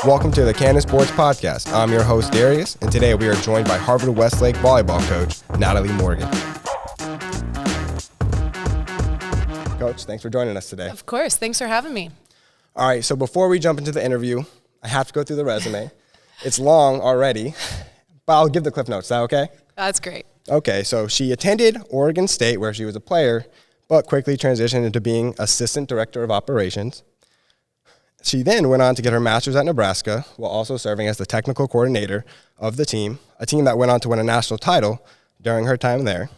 Welcome to the Canon Sports Podcast. I'm your host, Darius, and today we are joined by Harvard-Westlake Volleyball coach, Natalie Morgan. Coach, thanks for joining us today. Of course. Thanks for having me. All right, so before we jump into the interview, I have to go through the resume. It's long already, but I'll give the cliff notes. Is that okay? That's great. Okay, so she attended Oregon State, where she was a player, but quickly transitioned into being assistant director of operations. She then went on to get her master's at Nebraska, while also serving as the technical coordinator of the team, a team that went on to win a national title during her time there.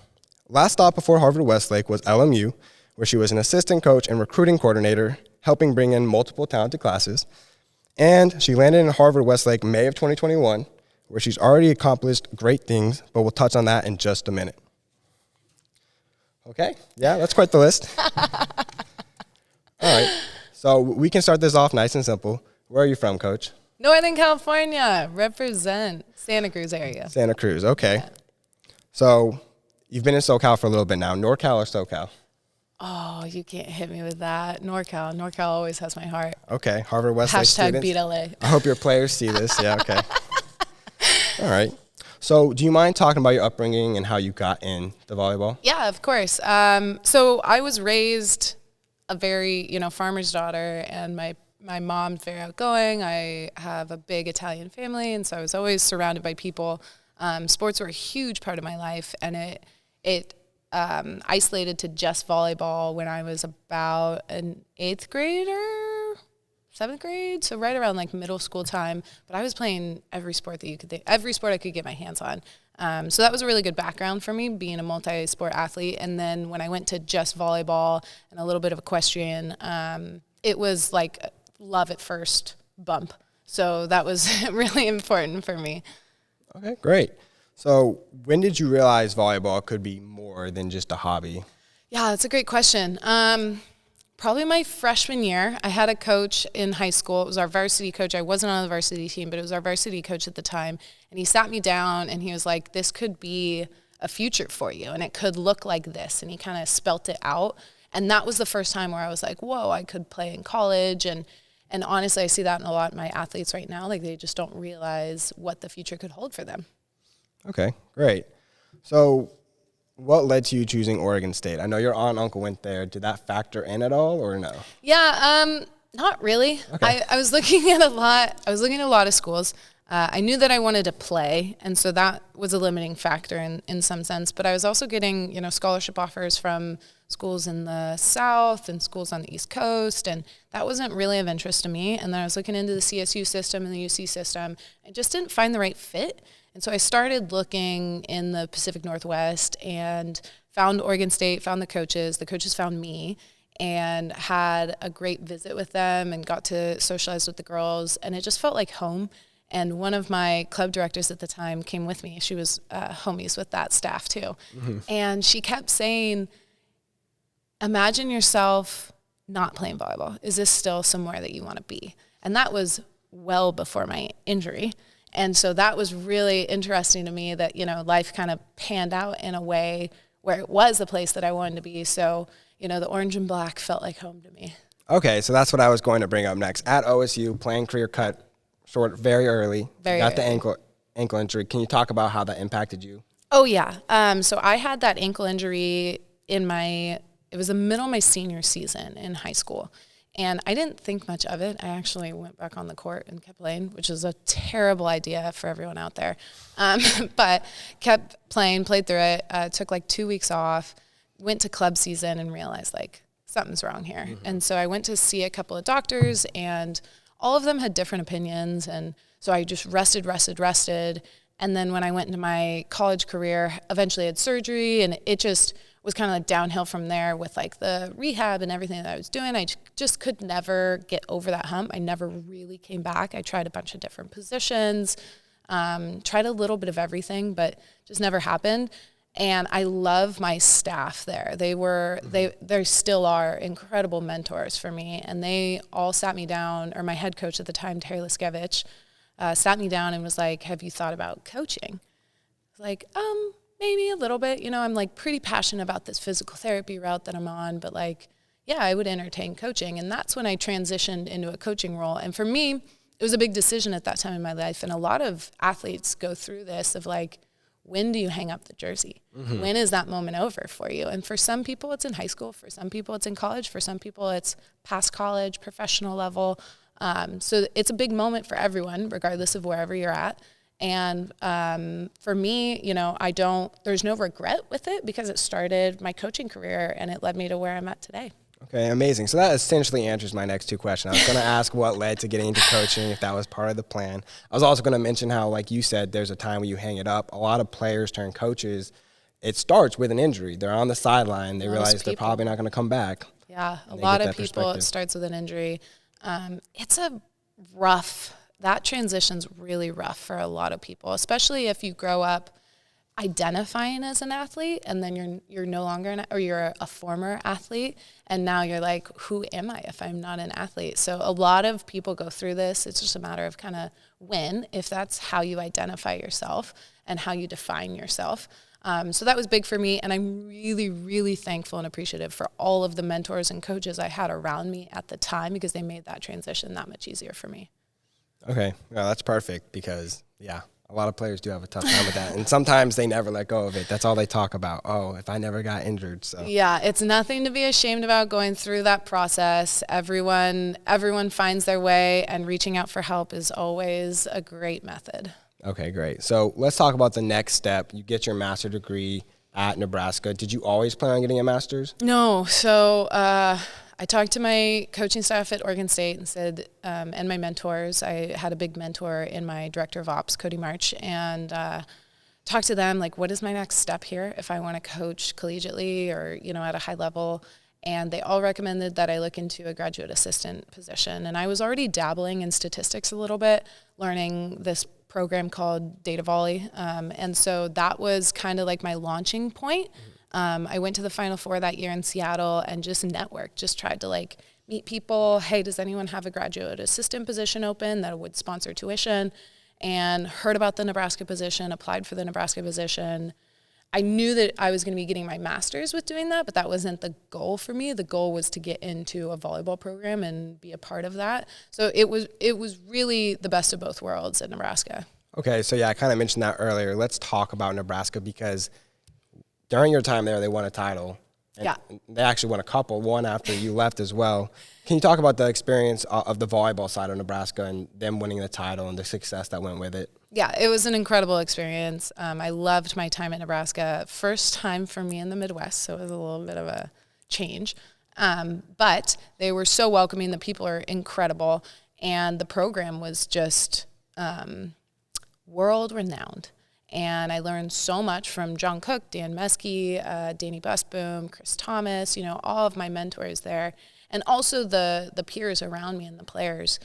Last stop before Harvard-Westlake was LMU, where she was an assistant coach and recruiting coordinator, helping bring in multiple talented classes. And she landed in Harvard-Westlake May of 2021, where she's already accomplished great things, but we'll touch on that in just a minute. Okay, yeah, that's quite the list. All right. So we can start this off nice and simple. Where are you from, Coach? Northern California. Represent. Santa Cruz area. Santa Cruz, okay. Yeah. So you've been in SoCal for a little bit now. NorCal or SoCal? Oh, you can't hit me with that. NorCal. NorCal always has my heart. Okay. Harvard-Westlake students. Beat LA. I hope your players see this. Yeah, okay. All right. So do you mind talking about your upbringing and how you got in the volleyball? Yeah, of course. So I was raised a very, farmer's daughter, and my mom's very outgoing. I have a big Italian family, and so I was always surrounded by people. Sports were a huge part of my life, and it isolated to just volleyball when I was about an 8th grade or 7th grade, so right around like middle school time. But I was playing every sport that you could think, every sport I could get my hands on. So that was a really good background for me, being a multi-sport athlete. And then when I went to just volleyball and a little bit of equestrian, it was like love at first bump. So that was really important for me. Okay, great. So when did you realize volleyball could be more than just a hobby? Yeah, that's a great question. Probably my freshman year. I had a coach in high school. It was our varsity coach. I wasn't on the varsity team, but it was our varsity coach at the time. And he sat me down and he was like, this could be a future for you, and it could look like this. And he kind of spelt it out. And that was the first time where I was like, whoa, I could play in college. And honestly, I see that in a lot of my athletes right now. Like, they just don't realize what the future could hold for them. Okay, great. So what led to you choosing Oregon State? I know your aunt and uncle went there. Did that factor in at all, or no? Yeah, not really. Okay. I was looking at a lot. I was looking at a lot of schools. I knew that I wanted to play, and so that was a limiting factor in some sense. But I was also getting, scholarship offers from schools in the South and schools on the East Coast, and that wasn't really of interest to me. And then I was looking into the CSU system and the UC system. I just didn't find the right fit. And so I started looking in the Pacific Northwest and found Oregon State, found the coaches found me, and had a great visit with them and got to socialize with the girls. And it just felt like home. And one of my club directors at the time came with me. She was homies with that staff too. Mm-hmm. And she kept saying, imagine yourself not playing volleyball. Is this still somewhere that you want to be? And that was well before my injury. And so that was really interesting to me that, life kind of panned out in a way where it was the place that I wanted to be. So, the orange and black felt like home to me. Okay, so that's what I was going to bring up next. At OSU, playing career cut short very early. Got the ankle injury. Can you talk about how that impacted you? Oh, yeah. So I had that ankle injury it was the middle of my senior season in high school. And I didn't think much of it. I actually went back on the court and kept playing, which is a terrible idea for everyone out there. But kept playing, played through it, took like 2 weeks off, went to club season and realized like something's wrong here. Mm-hmm. And so I went to see a couple of doctors, and all of them had different opinions. And so I just rested. And then when I went into my college career, eventually had surgery, and it just was kind of like downhill from there with like the rehab and everything that I was doing. I just could never get over that hump. I never really came back. I tried a bunch of different positions, tried a little bit of everything, but just never happened. And I love my staff there. They still are incredible mentors for me. And they all sat me down, or my head coach at the time, Terry Liskevich, sat me down and was like, have you thought about coaching? I was like, maybe a little bit. I'm like pretty passionate about this physical therapy route that I'm on, but like, yeah, I would entertain coaching. And that's when I transitioned into a coaching role. And for me, was a big decision at that time in my life. And a lot of athletes go through this of like, when do you hang up the jersey? Mm-hmm. When is that moment over for you? And for some people, it's in high school. For some people, it's in college. For some people, it's past college, professional level. So it's a big moment for everyone, regardless of wherever you're at. And for me, you know, there's no regret with it because it started my coaching career and it led me to where I'm at today. Okay, amazing. So that essentially answers my next two questions. I was going to ask what led to getting into coaching, if that was part of the plan. I was also going to mention how, like you said, there's a time when you hang it up. A lot of players turn coaches. It starts with an injury. They're on the sideline. They realize they're probably not going to come back. Yeah, a lot of people, it starts with an injury. That transition's really rough for a lot of people, especially if you grow up identifying as an athlete and then you're no longer you're a former athlete and now you're like, who am I if I'm not an athlete? So a lot of people go through this. It's just a matter of kind of if that's how you identify yourself and how you define yourself. So that was big for me, and I'm really, really thankful and appreciative for all of the mentors and coaches I had around me at the time because they made that transition that much easier for me. Okay, well, that's perfect because, yeah, a lot of players do have a tough time with that, and sometimes they never let go of it. That's all they talk about. Oh, if I never got injured. So yeah, it's nothing to be ashamed about going through that process. Everyone finds their way, and reaching out for help is always a great method. Okay, great. So let's talk about the next step. You get your master's degree at Nebraska. Did you always plan on getting a master's? No. So I talked to my coaching staff at Oregon State and said, and my mentors, I had a big mentor in my director of ops, Cody March, and talked to them, like, what is my next step here if I want to coach collegiately or, you know, at a high level? And they all recommended that I look into a graduate assistant position. And I was already dabbling in statistics a little bit, learning this program called Data Volley. And so that was kind of like my launching point. I went to the Final Four that year in Seattle and just networked, just tried to like meet people. Hey, does anyone have a graduate assistant position open that would sponsor tuition? And heard about the Nebraska position, applied for the Nebraska position. I knew that I was going to be getting my master's with doing that, but that wasn't the goal for me. The goal was to get into a volleyball program and be a part of that. So it was really the best of both worlds at Nebraska. Okay, so yeah, I kind of mentioned that earlier. Let's talk about Nebraska because during your time there, they won a title. Yeah. They actually won a couple, one after you left as well. Can you talk about the experience of the volleyball side of Nebraska and them winning the title and the success that went with it? Yeah, it was an incredible experience. I loved my time at Nebraska. First time for me in the Midwest, so it was a little bit of a change. But they were so welcoming. The people are incredible. And the program was just world-renowned. And I learned so much from John Cook, Dan Meskey, Danny Busboom, Chris Thomas, you know, all of my mentors there. And also the peers around me and the players.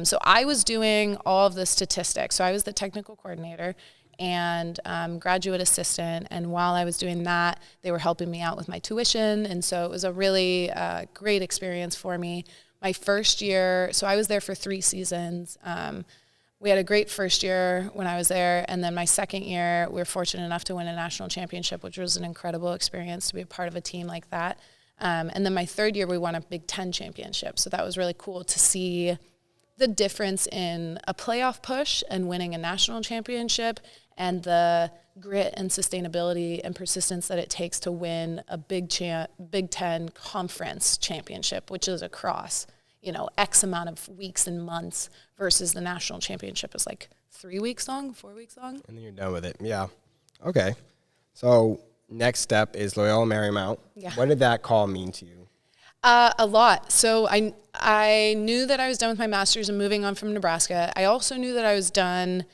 So I was doing all of the statistics. So I was the technical coordinator and graduate assistant. And while I was doing that, they were helping me out with my tuition. And so it was a really great experience for me. My first year, so I was there for 3 seasons. We had a great first year when I was there. And then my second year, we were fortunate enough to win a national championship, which was an incredible experience to be a part of a team like that. And then my third year, we won a Big Ten championship. So that was really cool to see the difference in a playoff push and winning a national championship and the grit and sustainability and persistence that it takes to win a Big Ten conference championship, which is across, you know, X amount of weeks and months versus the national championship is like 3 weeks long, 4 weeks long. And then you're done with it. Yeah. Okay. So next step is Loyola Marymount. Yeah. What did that call mean to you? A lot. So I knew that I was done with my master's and moving on from Nebraska. I also knew that I was done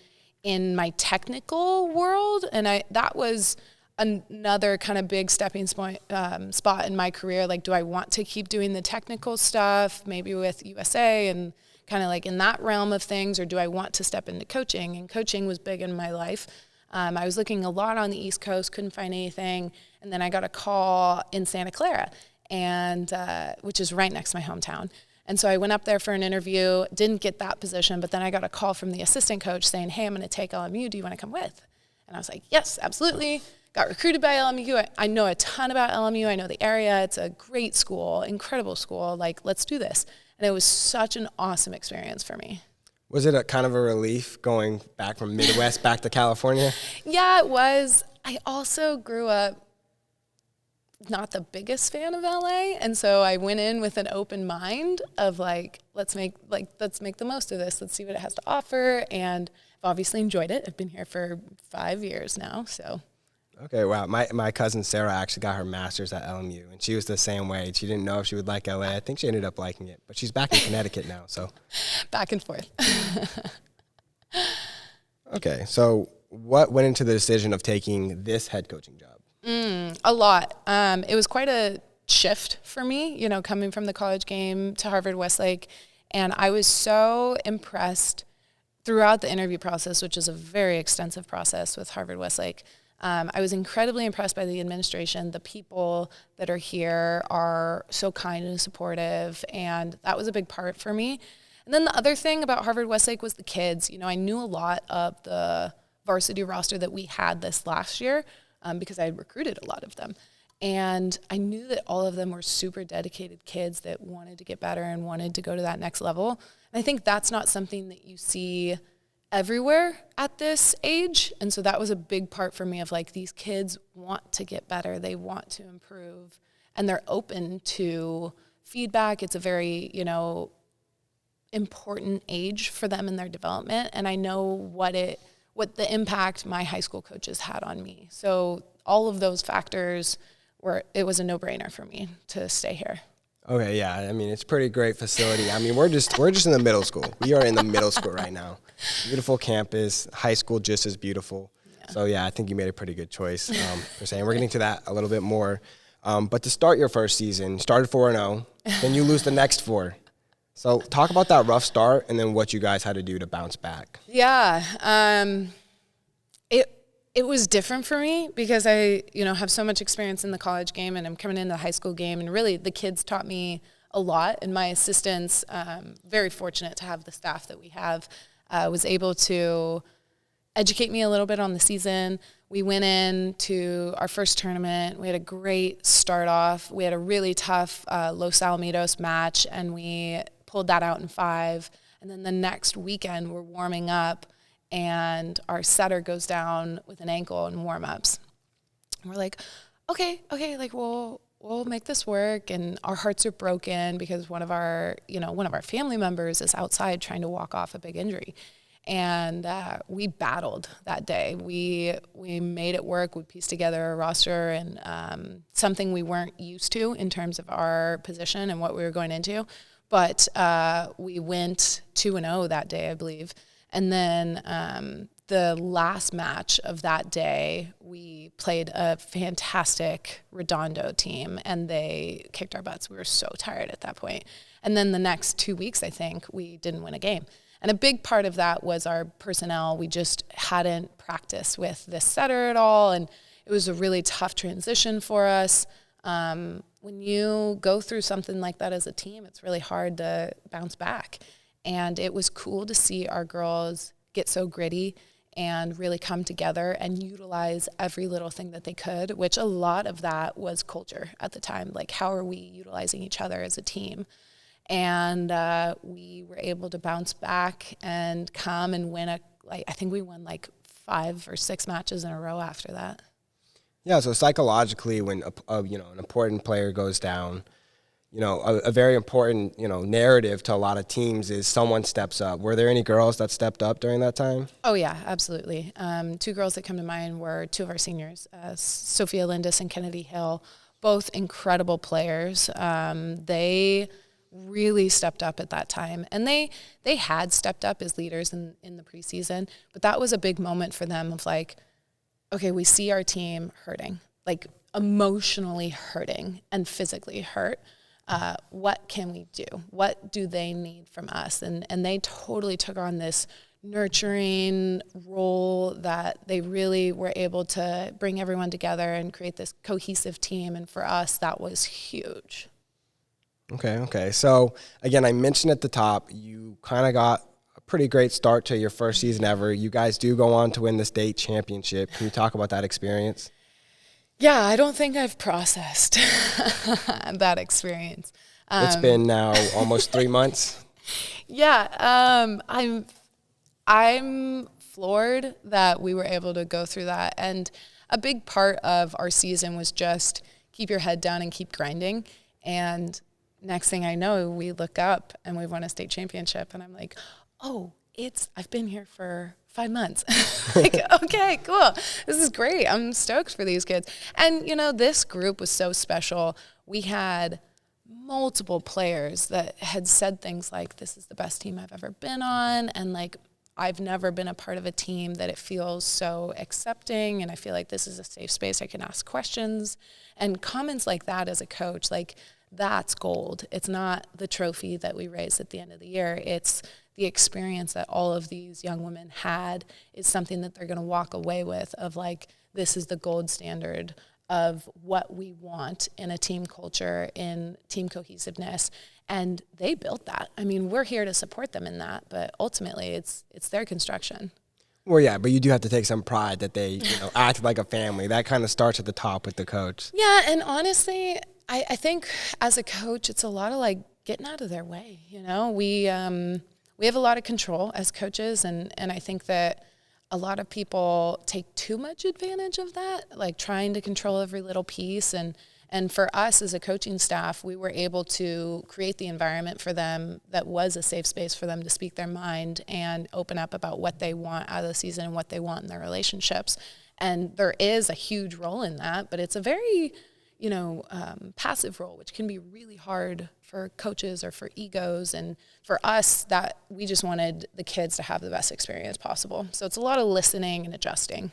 in my technical world, and that was another kind of big stepping spot in my career. Like, do I want to keep doing the technical stuff, maybe with USA and kind of like in that realm of things, or do I want to step into coaching? And coaching was big in my life. I was looking a lot on the East Coast, couldn't find anything, and then I got a call in Santa Clara, and which is right next to my hometown. And so I went up there for an interview, didn't get that position, but then I got a call from the assistant coach saying, hey, I'm going to take LMU. Do you want to come with? And I was like, yes, absolutely. Got recruited by LMU. I know a ton about LMU. I know the area. It's a great school, incredible school. Like, let's do this. And it was such an awesome experience for me. Was it a kind of a relief going back from Midwest back to California? Yeah, it was. I also grew up not the biggest fan of LA, and so I went in with an open mind of let's make the most of this. Let's see what it has to offer, and I've obviously enjoyed it. I've been here for 5 years now, so. Okay, wow. My cousin Sarah actually got her master's at LMU, and she was the same way. She didn't know if she would like LA. I think she ended up liking it, but she's back in Connecticut now, so. Back and forth. Okay, so what went into the decision of taking this head coaching job? A lot. It was quite a shift for me, coming from the college game to Harvard-Westlake, and I was so impressed throughout the interview process, which is a very extensive process with Harvard-Westlake. I was incredibly impressed by the administration. The people that are here are so kind and supportive, and that was a big part for me. And then the other thing about Harvard-Westlake was the kids. I knew a lot of the varsity roster that we had this last year because I had recruited a lot of them. And I knew that all of them were super dedicated kids that wanted to get better and wanted to go to that next level. And I think that's not something that you see everywhere at this age. And so that was a big part for me of these kids want to get better. They want to improve, and they're open to feedback. It's a very, important age for them in their development. And I know what the impact my high school coaches had on me. So all of those factors it was a no-brainer for me to stay here. Okay, yeah. I mean, it's a pretty great facility. I mean, we're just in the middle school. We are in the middle school right now. Beautiful campus, high school just as beautiful. Yeah. So, yeah, I think you made a pretty good choice for saying. We're getting to that a little bit more. But to start your first season, started 4-0, then you lose the next 4. So talk about that rough start and then what you guys had to do to bounce back. Yeah. It was different for me because I, have so much experience in the college game, and I'm coming into the high school game, and really the kids taught me a lot, and my assistants, very fortunate to have the staff that we have, was able to educate me a little bit on the season. We went into our first tournament. We had a great start off. We had a really tough Los Alamitos match, and we pulled that out in 5. And then the next weekend, we're warming up, and our setter goes down with an ankle in warm-ups. And we're like, okay, we'll make this work. And our hearts are broken because one of our family members is outside trying to walk off a big injury. And we battled that day. We made it work. We pieced together a roster, and something we weren't used to in terms of our position and what we were going into. But we went 2-0 that day, I believe. And then the last match of that day, we played a fantastic Redondo team, and they kicked our butts. We were so tired at that point. And then the next 2 weeks, I think, we didn't win a game. And a big part of that was our personnel. We just hadn't practiced with this setter at all, and it was a really tough transition for us. When you go through something like that as a team, it's really hard to bounce back. And it was cool to see our girls get so gritty and really come together and utilize every little thing that they could, which a lot of that was culture at the time. How are we utilizing each other as a team? And we were able to bounce back and come and win I think we won 5 or 6 matches in a row after that. Yeah, so psychologically, when an important player goes down, a very important, narrative to a lot of teams is someone steps up. Were there any girls that stepped up during that time? Oh, yeah, absolutely. 2 girls that come to mind were 2 of our seniors, Sophia Lindis and Kennedy Hill, both incredible players. They really stepped up at that time. And they had stepped up as leaders in the preseason, but that was a big moment for them of okay, we see our team hurting, emotionally hurting and physically hurt. What can we do? What do they need from us? And they totally took on this nurturing role that they really were able to bring everyone together and create this cohesive team. And for us, that was huge. Okay. So, again, I mentioned at the top, you kind of got a pretty great start to your first season ever. You guys do go on to win the state championship. Can you talk about that experience? Yeah, I don't think I've processed that experience. It's been now almost 3 months. Yeah, I'm floored that we were able to go through that. And a big part of our season was just keep your head down and keep grinding. And next thing I know, we look up and we've won a state championship. And I'm like, oh, I've been here for 5 months. Like, okay, cool. This is great. I'm stoked for these kids. And, this group was so special. We had multiple players that had said things like, this is the best team I've ever been on. And like, I've never been a part of a team that it feels so accepting. And I feel like this is a safe space. I can ask questions. And comments like that as a coach, like that's gold. It's not the trophy that we raise at the end of the year. It's the experience that all of these young women had is something that they're going to walk away with of like, this is the gold standard of what we want in a team culture, in team cohesiveness. And they built that. I mean, we're here to support them in that, but ultimately it's their construction. Well, yeah, but you do have to take some pride that they, act like a family. That kind of starts at the top with the coach. Yeah, and honestly, I think as a coach, it's a lot of like getting out of their way. We have a lot of control as coaches, and I think that a lot of people take too much advantage of that, like trying to control every little piece. And for us as a coaching staff, we were able to create the environment for them that was a safe space for them to speak their mind and open up about what they want out of the season and what they want in their relationships. And there is a huge role in that, but it's a very passive role, which can be really hard for coaches or for egos. And for us, that we just wanted the kids to have the best experience possible. So it's a lot of listening and adjusting.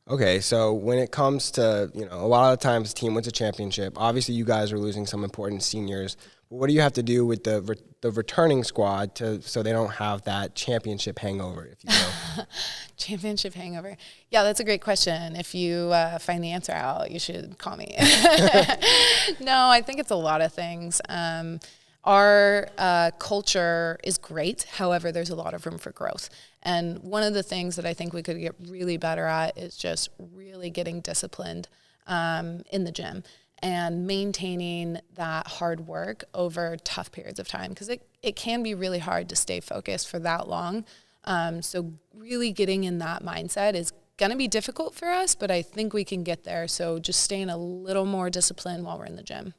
Okay, so when it comes to, a lot of the times the team wins a championship. Obviously, you guys are losing some important seniors. But what do you have to do with the returning squad so they don't have that championship hangover, if you will? Championship hangover. Yeah, that's a great question. If you find the answer out, you should call me. No, I think it's a lot of things. Our culture is great. However, there's a lot of room for growth. And one of the things that I think we could get really better at is just really getting disciplined in the gym and maintaining that hard work over tough periods of time, because it can be really hard to stay focused for that long. So really getting in that mindset is going to be difficult for us, but I think we can get there. So just staying a little more disciplined while we're in the gym.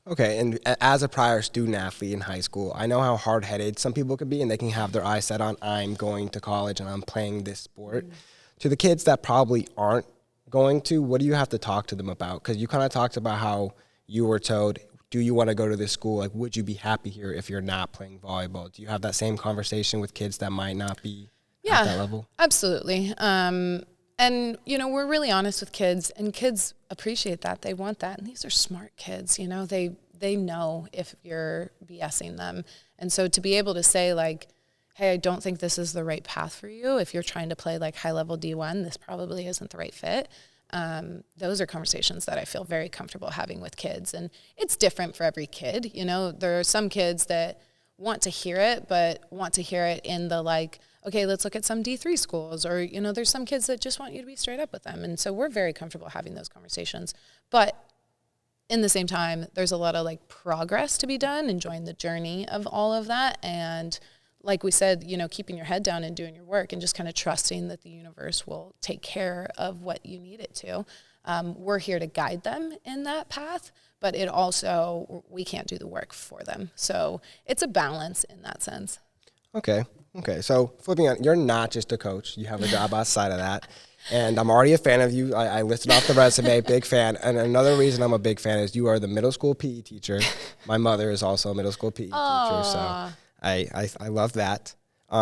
Okay, and as a prior student athlete in high school, I know how hard-headed some people can be, and they can have their eyes set on, I'm going to college and I'm playing this sport. Mm-hmm. To the kids that probably aren't going to, what do you have to talk to them about? Because you kind of talked about how you were told, do you want to go to this school? Like, would you be happy here if you're not playing volleyball? Do you have that same conversation with kids that might not be at that level? Absolutely. And, we're really honest with kids, and kids appreciate that. They want that. And these are smart kids, they know if you're BSing them. And so to be able to say, like, hey, I don't think this is the right path for you. If you're trying to play, like, high-level D1, this probably isn't the right fit. Those are conversations that I feel very comfortable having with kids. And it's different for every kid. There are some kids that want to hear it, but want to hear it in the, like, okay, let's look at some D3 schools, or, there's some kids that just want you to be straight up with them. And so we're very comfortable having those conversations. But in the same time, there's a lot of like progress to be done, enjoying the journey of all of that. And like we said, keeping your head down and doing your work and just kind of trusting that the universe will take care of what you need it to. We're here to guide them in that path, but we can't do the work for them. So it's a balance in that sense. Okay. So flipping on, you're not just a coach. You have a job outside of that. And I'm already a fan of you. I listed off the resume, big fan. And another reason I'm a big fan is you are the middle school PE teacher. My mother is also a middle school PE teacher, so I love that.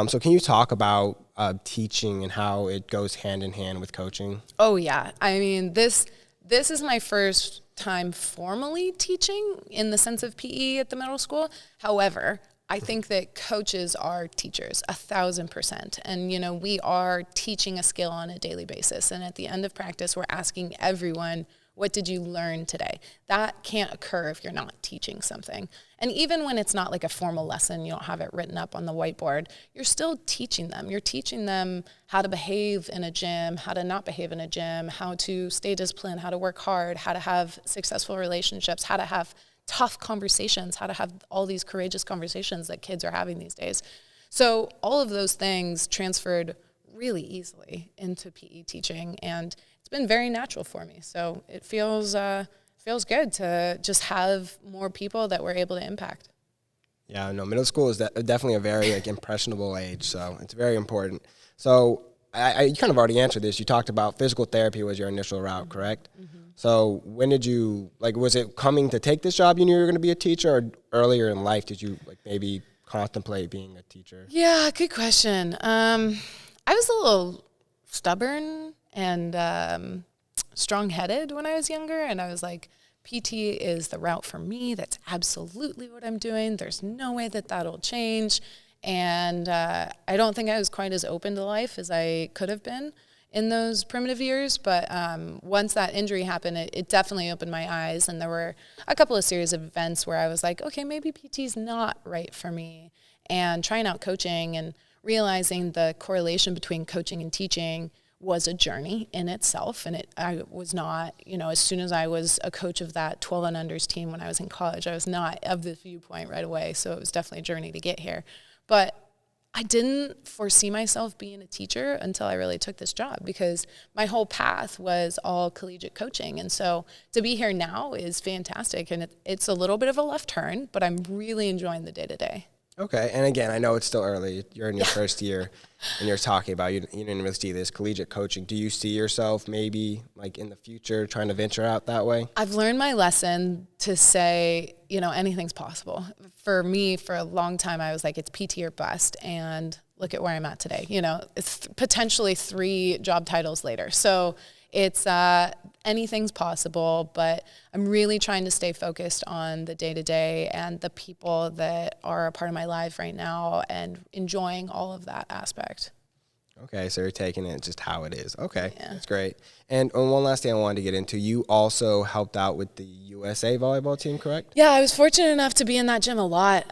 So can you talk about teaching and how it goes hand in hand with coaching? Oh, yeah. I mean, this is my first time formally teaching in the sense of PE at the middle school. However, I think that coaches are teachers 1,000%. And, we are teaching a skill on a daily basis. And at the end of practice, we're asking everyone, what did you learn today? That can't occur if you're not teaching something. And even when it's not like a formal lesson, you don't have it written up on the whiteboard, you're still teaching them. You're teaching them how to behave in a gym, how to not behave in a gym, how to stay disciplined, how to work hard, how to have successful relationships, how to have tough conversations, how to have all these courageous conversations that kids are having these days. So all of those things transferred really easily into PE teaching, and it's been very natural for me. So it feels good to just have more people that we're able to impact. Yeah, no, middle school is definitely a very impressionable age, so it's very important. So you kind of already answered this. You talked about physical therapy was your initial route, correct? Mm-hmm. So when did you, was it coming to take this job you knew you were going to be a teacher, or earlier in life did you maybe contemplate being a teacher? Yeah, good question. I was a little stubborn and strong-headed when I was younger, and I was like, PT is the route for me. That's absolutely what I'm doing. There's no way that that'll change. And I don't think I was quite as open to life as I could have been in those primitive years. But once that injury happened, it definitely opened my eyes. And there were a couple of series of events where I was like, okay, maybe PT's not right for me. And trying out coaching and realizing the correlation between coaching and teaching was a journey in itself. And I was not, as soon as I was a coach of that 12 and unders team when I was in college, I was not of this viewpoint right away. So it was definitely a journey to get here. But I didn't foresee myself being a teacher until I really took this job, because my whole path was all collegiate coaching. And so to be here now is fantastic. And it's a little bit of a left turn, but I'm really enjoying the day-to-day. Okay, and again, I know it's still early. You're in your first year, and you're talking about you didn't really see this collegiate coaching. Do you see yourself maybe in the future trying to venture out that way? I've learned my lesson to say, anything's possible. For me, for a long time, I was like, it's PT or bust, and look at where I'm at today. It's potentially 3 job titles later. So it's anything's possible, but I'm really trying to stay focused on the day-to-day and the people that are a part of my life right now and enjoying all of that aspect. Okay, so you're taking it just how it is. Okay, yeah. That's great. And one last thing I wanted to get into, you also helped out with the USA volleyball team, correct? Yeah, I was fortunate enough to be in that gym a lot.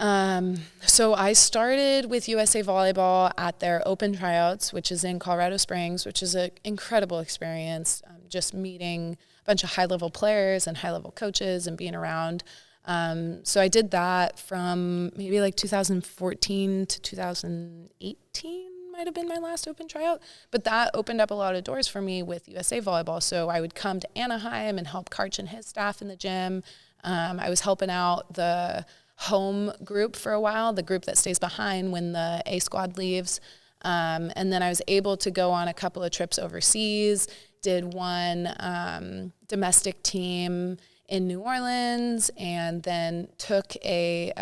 So I started with USA Volleyball at their open tryouts, which is in Colorado Springs, which is an incredible experience, just meeting a bunch of high-level players and high-level coaches and being around. So I did that from maybe 2014 to 2018. Might have been my last open tryout, but that opened up a lot of doors for me with USA Volleyball. So I would come to Anaheim and help Karch and his staff in the gym. I was helping out the home group for a while, the group that stays behind when the A squad leaves. And then I was able to go on a couple of trips overseas, did one domestic team in New Orleans, and then took a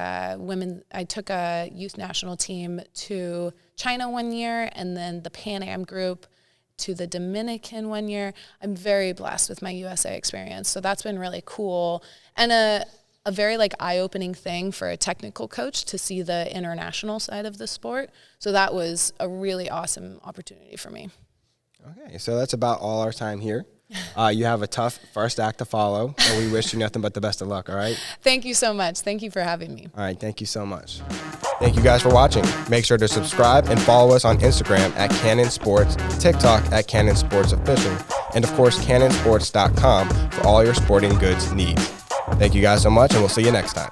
youth national team to China one year, and then the Pan Am group to the Dominican one year. I'm very blessed with my USA experience, so that's been really cool, and a very eye-opening thing for a technical coach to see the international side of the sport. So that was a really awesome opportunity for me. Okay, so that's about all our time here. You have a tough first act to follow, and we wish you nothing but the best of luck, all right? Thank you so much. Thank you for having me. All right, thank you so much. Thank you guys for watching. Make sure to subscribe and follow us on Instagram at Cannon Sports, TikTok at Cannon Sports Official, and of course, cannonsports.com for all your sporting goods needs. Thank you guys so much, and we'll see you next time.